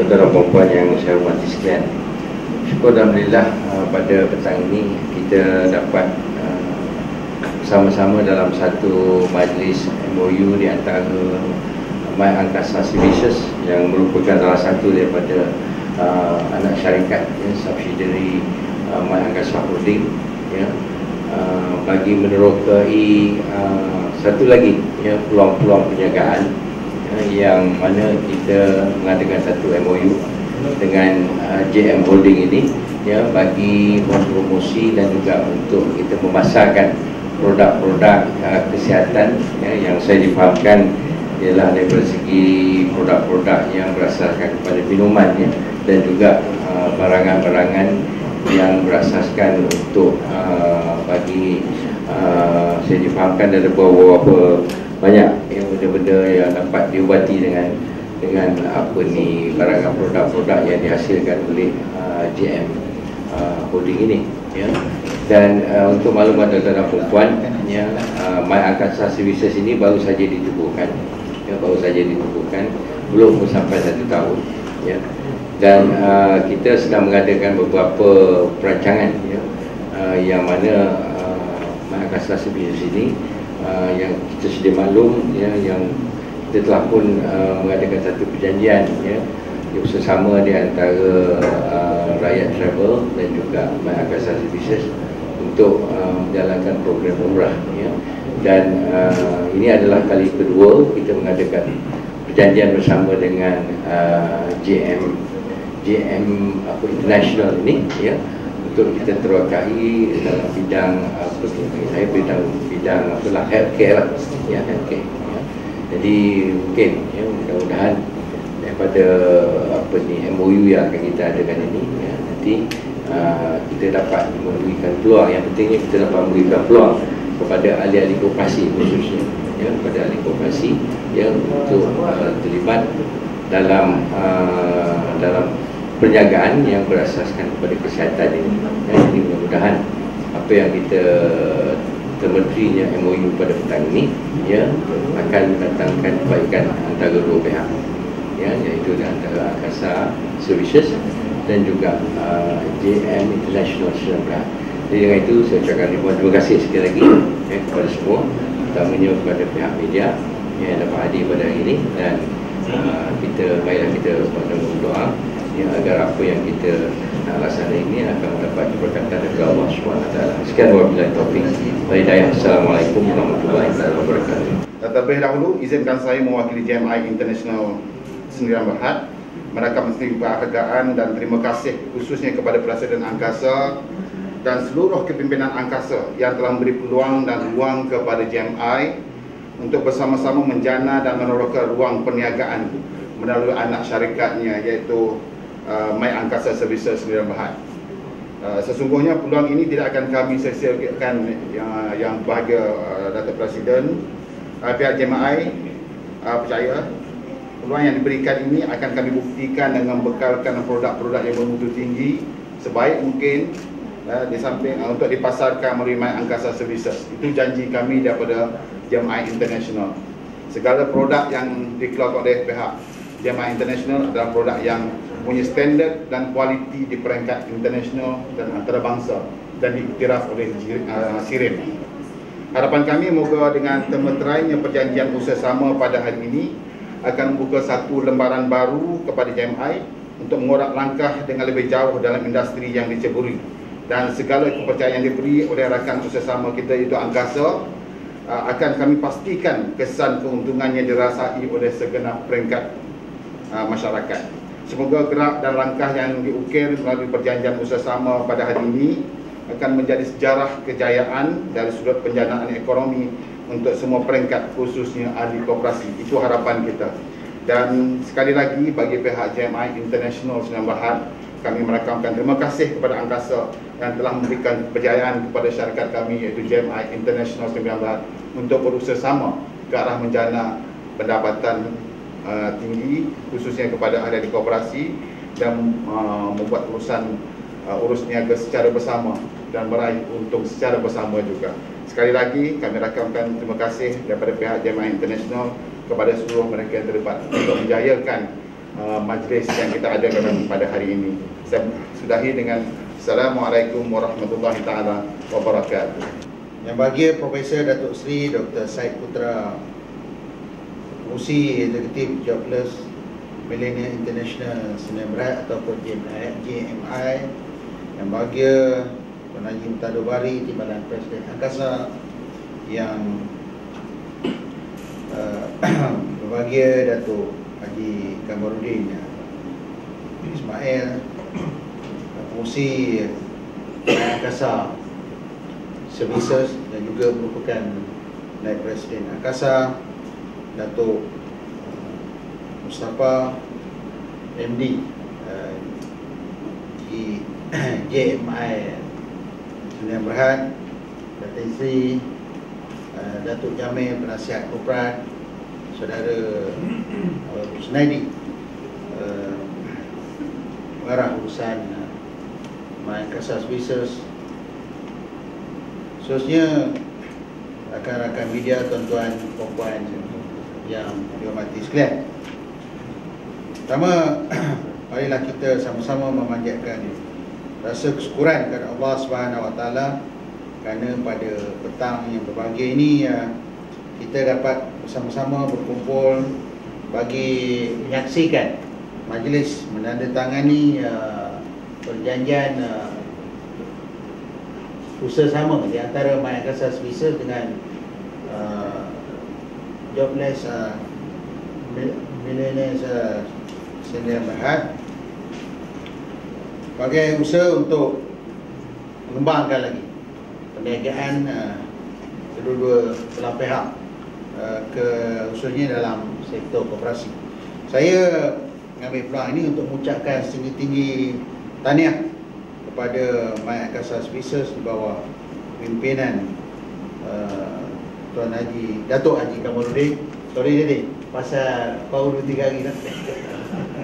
tuan-tuan dan puan yang saya hormati sekalian. Syukur alhamdulillah pada petang ini kita dapat bersama-sama dalam satu majlis MOU di antara My Angkasa Services yang merupakan salah satu daripada anak syarikat subsidiary My Angkasa Holding bagi menerokai satu lagi peluang-peluang perniagaan yang mana kita mengadakan satu MOU dengan JM Holding ini bagi mempromosi dan juga untuk kita memasarkan produk-produk kesihatan yang saya difahamkan ialah daripada segi produk-produk yang berasaskan kepada minuman dan juga barangan-barangan yang berasaskan untuk bagi saya difahamkan ada beberapa banyak benda-benda yang dapat diubati dengan apa ni barangan produk-produk yang dihasilkan oleh JM Holding ini dan untuk maklumat tuan-tuan dan puan, My Angkasa Services ini baru saja ditubuhkan belum sampai 1 tahun dan kita sedang mengadakan beberapa perancangan yang mana My Angkasa Services ini yang kita sedia maklum yang kita telah pun mengadakan satu perjanjian bersama di antara Rakyat Travel dan juga My Angkasa Services untuk menjalankan program umrah dan ini adalah kali kedua kita mengadakan perjanjian bersama dengan JM International ini untuk kita terokai dalam bidang bidang healthcare healthcare. Jadi mungkin mudah-mudahan daripada MOU yang akan kita adakan ini nanti kita dapat memberikan peluang, yang pentingnya kita dapat memberikan peluang kepada ahli-ahli koperasi khususnya kepada ahli koperasi untuk terlibat dalam perniagaan yang berasaskan kepada kesihatan ini. Jadi mudah-mudahan apa yang kita menterinya MOU pada petang ini akan mendatangkan kebaikan antara dua pihak iaitu antara Angkasa Services dan juga JM International Sri Lanka. Jadi dengan itu saya ucapkan terima kasih sekali lagi kepada semua, utamanya kepada pihak media yang dapat hadir pada hari ini dan marilah kita berdoa agar apa yang kita nak laksana ini akan mendapat keberkatan dari Allah SWT. Sekian wabillahi taufiq wal hidayah. Assalamualaikum warahmatullahi wabarakatuh. Terlebih dahulu izinkan saya mewakili JMI International Sdn Bhd merakam penghargaan dan terima kasih khususnya kepada Presiden Angkasa dan seluruh kepimpinan Angkasa yang telah memberi peluang dan ruang kepada JMI untuk bersama-sama menjana dan meneroka ruang perniagaan melalui anak syarikatnya iaitu My Angkasa Services Sdn Bhd. Sesungguhnya peluang ini tidak akan kami sia-siakan yang bahagia Datuk Presiden. Pihak JMI percaya peluang yang diberikan ini akan kami buktikan dengan membekalkan produk-produk yang bermutu tinggi sebaik mungkin di samping untuk dipasarkan melalui My Angkasa Services. Itu janji kami daripada JMI International. Segala produk yang dikeluarkan oleh pihak JMI International adalah produk yang punya standard dan kualiti di peringkat internasional dan antarabangsa dan diiktiraf oleh SIRIM. Harapan kami moga dengan termeterainya perjanjian usaha sama pada hari ini akan membuka satu lembaran baru kepada JMI untuk mengorak langkah dengan lebih jauh dalam industri yang diceburi dan segala kepercayaan yang diberi oleh rakan usaha sama kita itu Angkasa akan kami pastikan kesan keuntungannya dirasai oleh segenap peringkat masyarakat. Semoga gerak dan langkah yang diukir melalui perjanjian usaha sama pada hari ini akan menjadi sejarah kejayaan dari sudut penjanaan ekonomi untuk semua peringkat khususnya ahli koperasi. Itu harapan kita. Dan sekali lagi bagi pihak JMI International Sdn Bhd, kami merakamkan terima kasih kepada Angkasa yang telah memberikan kejayaan kepada syarikat kami iaitu JMI International Sdn Bhd untuk berusaha sama ke arah menjana pendapatan tinggi khususnya kepada ahli koperasi dan membuat urus niaga secara bersama dan meraih untung secara bersama juga. Sekali lagi kami rakamkan terima kasih daripada pihak JMI International kepada seluruh mereka yang terlibat untuk menjayakan majlis yang kita adakan pada hari ini. Saya sudahi dengan Assalamualaikum warahmatullahi taala wabarakatuh. Yang bahagia Profesor Datuk Seri Dr. Syed Putra, Pengerusi Eksekutif Jobless Millennial International Sdn Bhd ataupun JMI. Yang bahagia Tuan Haji Mutadul Bari, Timbalan Presiden Angkasa. Yang berbahagia Datuk Haji Kamarudin Ismail, Pengerusi Angkasa Services dan juga merupakan Naib Presiden Angkasa, Datuk Mustafa MD JMI Sdn Bhd, Datuk Seri Datuk Jamil Penasihat Korporat, Saudara Sunaidi, Pengarah Urusan My Angkasa Services, khususnya rakan-rakan media, tuan-tuan, puan-puan yang dihormati sekalian. Pertama, marilah kita sama-sama memanjatkan rasa kesyukuran kepada Allah Subhanahu Wa Taala kerana pada petang yang berbahagia ini kita dapat bersama-sama berkumpul bagi menyaksikan majlis menandatangani perjanjian usaha sama di antara My Angkasa Services dengan Jobless Millennial Sdn Bhd sebagai usaha untuk mengembangkan lagi perniagaan kedua-dua belah pihak, khususnya dalam sektor koperasi. Saya mengambil peluang ini untuk mengucapkan setinggi-tinggi tahniah kepada My Angkasa Services di bawah pimpinan Tuan Haji Datuk Haji Kamarudin. Sorry jadi pasal baru 2-3 hari dah.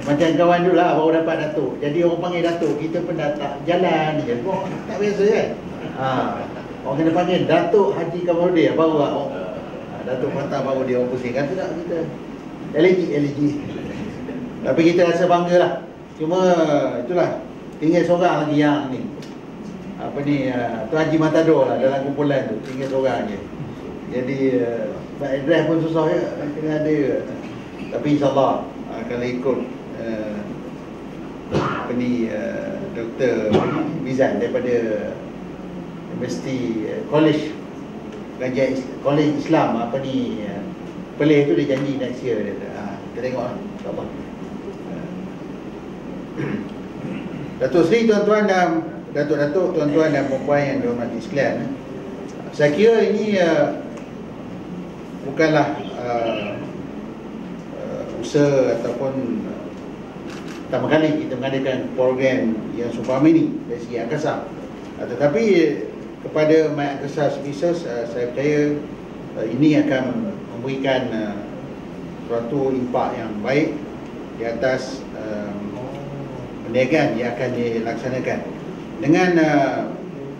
Macam kawan dulu lah baru dapat Datuk. Jadi orang panggil Datuk, kita pun dah tak jalan je. Kok tak biasa kan? Orang kena panggil Datuk Haji Kamarudin baru lah. Datuk Fatah baru dia orang pusing. Kata tak kita LG. Tapi kita rasa bangga lah. Cuma itulah, tinggal seorang lagi yang ni Tuan Haji Matador lah dalam kumpulan tu. Tinggal seorang je. Jadi address pun susah ya, kena ada. Tapi insyaAllah kalau ikut Dr. Bizan daripada Universiti College College Islam Perlis tu dia janji next year dia. Kita tengok lah insyaAllah. Datuk Seri, tuan-tuan dan Datuk-datuk, tuan-tuan dan puan-puan yang dihormati sekalian, saya kira ini bukanlah usaha ataupun pertama kali kita mengadakan program yang seumpama ini dari segi angkasa. Tetapi kepada My Angkasa Services, saya percaya ini akan memberikan suatu impak yang baik di atas perniagaan yang akan dilaksanakan dengan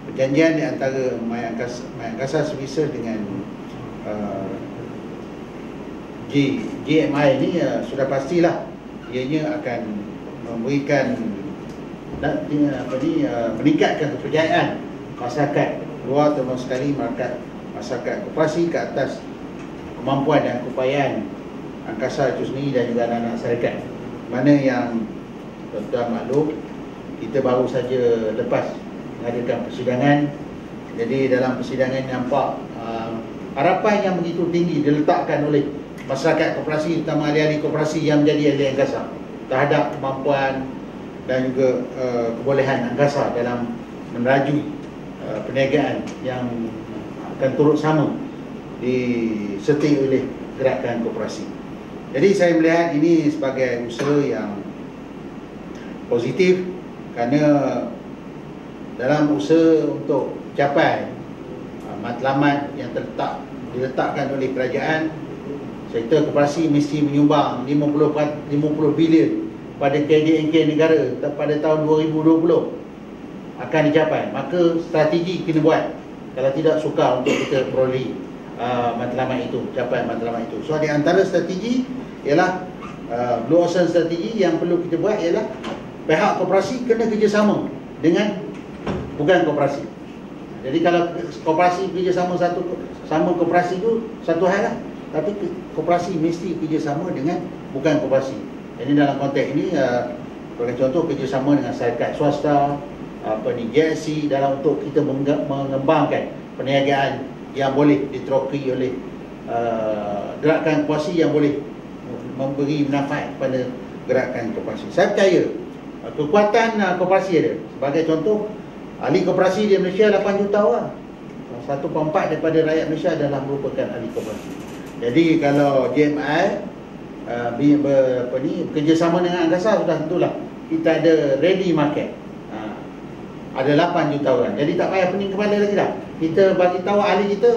perjanjian di antara My Angkasa Services dengan JMI ini. Sudah pastilah ianya akan memberikan meningkatkan kepercayaan masyarakat luar, terutama sekali masyarakat koperasi ke atas kemampuan dan keupayaan angkasa itu sendiri dan juga anak-anak syarikat. Mana yang tuan-tuan maklum, kita baru saja lepas mengadakan persidangan. Jadi dalam persidangan nampak harapan yang begitu tinggi diletakkan oleh masyarakat koperasi, terutama ahli-ahli koperasi yang menjadi ahli angkasa terhadap kemampuan dan juga kebolehan angkasa dalam menerajui perniagaan yang akan turut sama disertai oleh gerakan koperasi. Jadi saya melihat ini sebagai usaha yang positif kerana dalam usaha untuk capai matlamat yang diletakkan oleh kerajaan, sektor koperasi mesti menyumbang 50 bilion pada KDNK negara pada tahun 2020 akan dicapai. Maka strategi kena buat kalau tidak sukar untuk kita peroleh matlamat itu, capai matlamat itu. So di antara strategi ialah Blue Ocean strategi yang perlu kita buat ialah pihak koperasi kena kerjasama dengan bukan koperasi. Jadi kalau koperasi kerjasama sama koperasi tu satu hal lah, tapi koperasi mesti kerjasama dengan bukan koperasi. Jadi dalam konteks ini sebagai contoh kerjasama dengan syarikat swasta, GSC dalam untuk kita mengembangkan perniagaan yang boleh diteroki oleh gerakan koperasi yang boleh memberi manfaat pada gerakan koperasi. Saya percaya kekuatan koperasi ada. Sebagai contoh, ahli koperasi di Malaysia 8 juta orang. 1/4 daripada rakyat Malaysia adalah merupakan ahli koperasi. Jadi kalau JMI bekerjasama dengan Angkasa, sudah tentulah kita ada ready market. Ada 8 juta orang. Jadi tak payah pening kepala lagi dah. Kita bagi tahu ahli kita,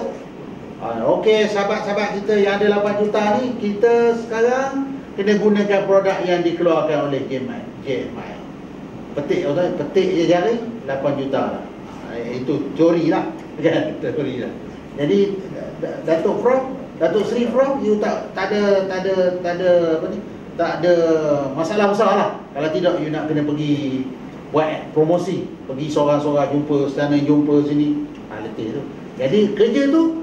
okey sahabat-sahabat kita yang ada 8 juta ni, kita sekarang kena gunakan produk yang dikeluarkan oleh JMI. Petik je jari 8 juta lah. Itu teori lah. Teori lah. Jadi Datuk Seri Prof, you tak ada apa ni? Tak ada masalah besar lah. Kalau tidak, you nak kena pergi buat promosi, pergi seorang-seorang jumpa sana, jumpa sini, letih tu. Jadi kerja tu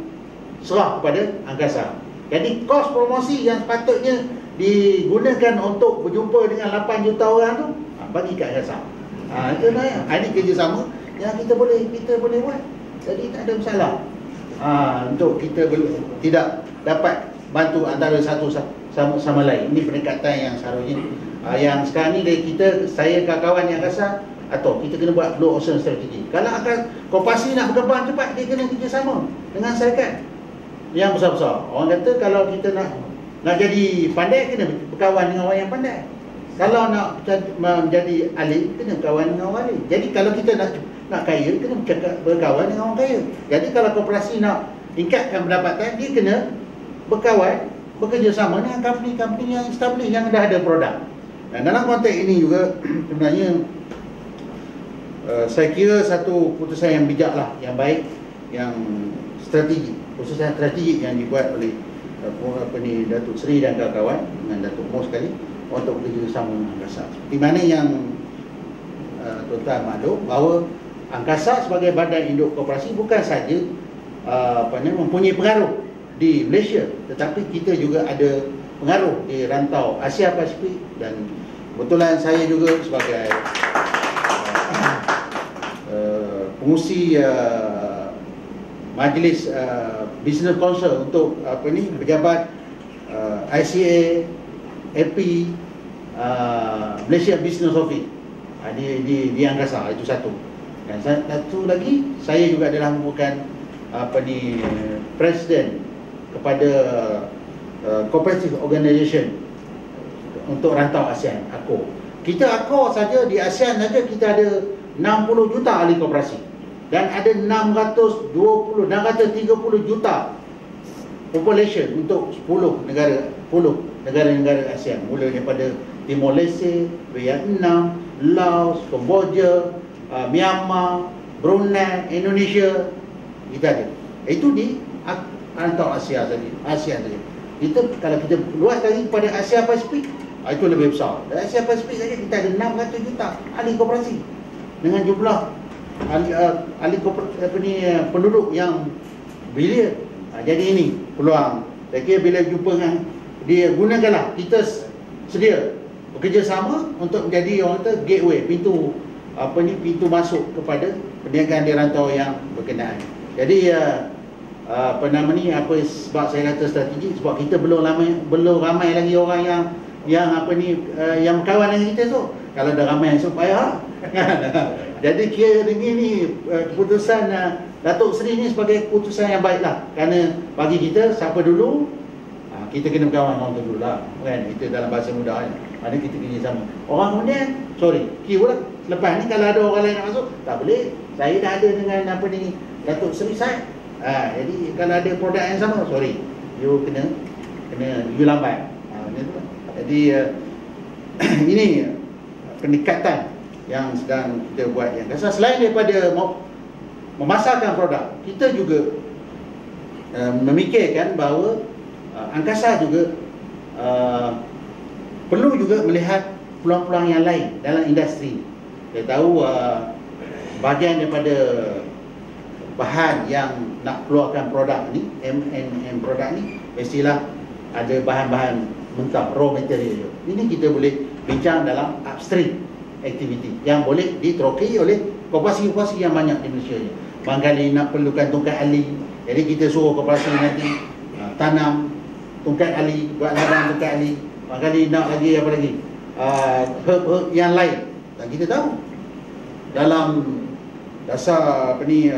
serah kepada Angkasa. Jadi kos promosi yang sepatutnya digunakan untuk berjumpa dengan 8 juta orang tu, bagi kat Angkasa. Itu lah. Ini kerjasama yang kita boleh buat. Jadi tak ada masalah. Untuk kita tidak dapat bantu antara satu sama lain. Ini pendekatan yang seharusnya yang sekarang ni dari kita, saya kawan-kawan yang Angkasa, atau kita kena buat Blue Ocean strategi. Kalau koperasi nak berkembang cepat, dia kena kerjasama dengan syarikat yang besar-besar. Orang kata kalau kita nak jadi pandai, kena berkawan dengan orang yang pandai. Kalau nak menjadi ahli, kena berkawan dengan orang ahli. Jadi kalau kita nak kaya, kena berkawan dengan orang kaya. Jadi kalau koperasi nak tingkatkan pendapatan, dia kena berkawan, bekerjasama dengan company-company yang established, yang dah ada produk. Dan dalam konteks ini juga sebenarnya saya kira satu keputusan yang bijak lah, yang baik, yang strategi, keputusan strategik yang dibuat oleh Datuk Seri dan kawan-kawan dengan Datuk Mo sekali untuk bekerjasama dengan Angkasa. Di mana yang tuan-tuan maklum bahawa Angkasa sebagai badan induk koperasi bukan saja mempunyai pengaruh di Malaysia, tetapi kita juga ada pengaruh di rantau Asia Pasifik. Dan kebetulan saya juga sebagai pengurusi Majlis Business Council untuk pejabat ICA, AP, Malaysia Business Office di Angkasa. Itu satu. Dan satu lagi, saya juga adalah merupakan presiden kepada Cooperative Organisation untuk rantau ASEAN, ACO. Kita ACO saja, di ASEAN saja kita ada 60 juta ahli koperasi dan ada 630 juta population untuk 10 negara-negara ASEAN, mula daripada Timor Leste, Vietnam, Laos, Kemboja, Myanmar, Brunei, Indonesia, kita ada. Itu di rantau Asia saja. Kita kalau kita luas lagi kepada Asia Pasifik, itu lebih besar. Dari Asia Pasifik saja kita ada 600 juta ahli koperasi dengan jumlah ahli penduduk yang bilion. Jadi ini peluang. Saya kira bila jumpa dengan dia, gunakanlah, kita sedia bekerjasama untuk menjadi orang kata gateway, pintu masuk kepada perniagaan di rantau yang berkenaan. Jadi sebab saya kata strategi, sebab kita belum ramai lagi orang yang berkawan dengan kita tu. Kalau dah ramai supaya jadi kira ini keputusan Datuk Seri ni sebagai keputusan yang baiklah, kerana bagi kita siapa dulu, kita kena berkawan orang tu dulu lah, kan? Kita dalam bahasa mudah ni, mana kita kena sama orang kemudian, kira lah. Lepas ni kalau ada orang lain nak masuk, tak boleh. Saya dah ada dengan Datuk Seri saya. Jadi kalau ada produk yang sama, you kena you lambat. Jadi ini pendekatan yang sedang kita buat yang Angkasa. Selain daripada memasarkan produk, kita juga memikirkan bahawa Angkasa juga perlu juga melihat peluang-peluang yang lain dalam industri. Kita tahu bahagian daripada bahan yang nak keluarkan produk ni, M&M produk ni, mestilah ada bahan-bahan mentah, raw material. Ini kita boleh bincang dalam upstream activity yang boleh diterokai oleh korporasi-korporasi yang banyak di Malaysia ni. Barangkali nak perlukan tungkai ahli, jadi kita suruh korporasi nanti tanam tungkai ahli, buat ladang tungkai ahli. Barangkali nak lagi apa lagi, herb yang lain. Dan kita tahu dalam dasar apa ni,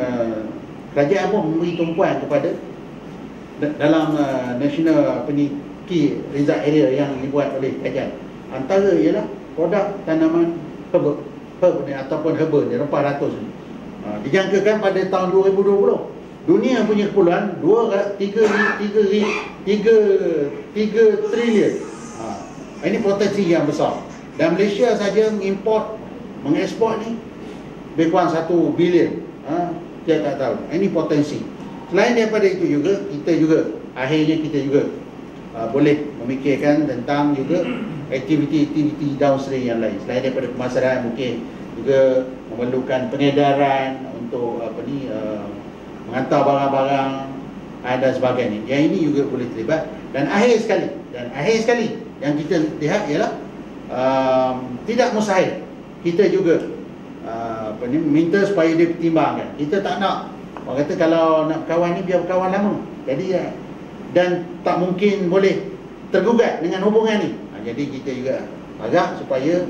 kerajaan pun memberi tumpuan kepada dalam national apa ni, key result area yang dibuat oleh kerajaan. Antara ialah produk tanaman herb ni ataupun herba ni, rempah ratus ni. Dijangkakan pada tahun 2020 dunia punya keperluan 3 trilion. Ini potensi yang besar. Dan Malaysia saja mengeksport ni lebih kurang 1 bilion. Saya tak tahu. Ini potensi. Selain daripada itu juga, akhirnya kita juga boleh memikirkan tentang juga aktiviti-aktiviti downstream yang lain. Selain daripada pemasaran, mungkin juga memerlukan pengedaran untuk menghantar barang-barang dan sebagainya. Yang ini juga boleh terlibat. Dan akhir sekali yang kita lihat ialah tidak mustahil kita juga minta supaya dia pertimbangkan. Kita tak nak, orang kata kalau nak berkawan ni biar berkawan lama. Jadi dan tak mungkin boleh tergugat dengan hubungan ni. Jadi kita juga agak supaya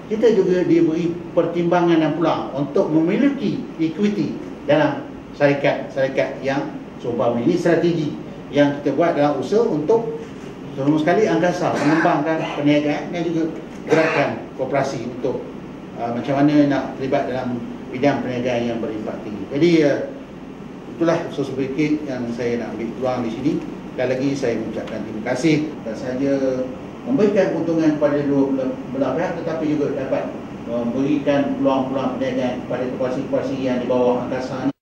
kita juga diberi pertimbangan dan peluang untuk memiliki equity dalam syarikat yang seumpama ini. Strategi yang kita buat dalam usaha untuk terutama sekali angkasa, mengembangkan perniagaan dan juga gerakan koperasi untuk macam mana nak terlibat dalam bidang perniagaan yang berimpak tinggi. Jadi itulah sedikit yang saya nak ambil peluang di sini. Sekali lagi saya mengucapkan terima kasih dan saja memberikan keuntungan kepada dua belah pihak, tetapi juga dapat memberikan peluang-peluang perniagaan kepada korporasi-korporasi yang di bawah angkasa ini.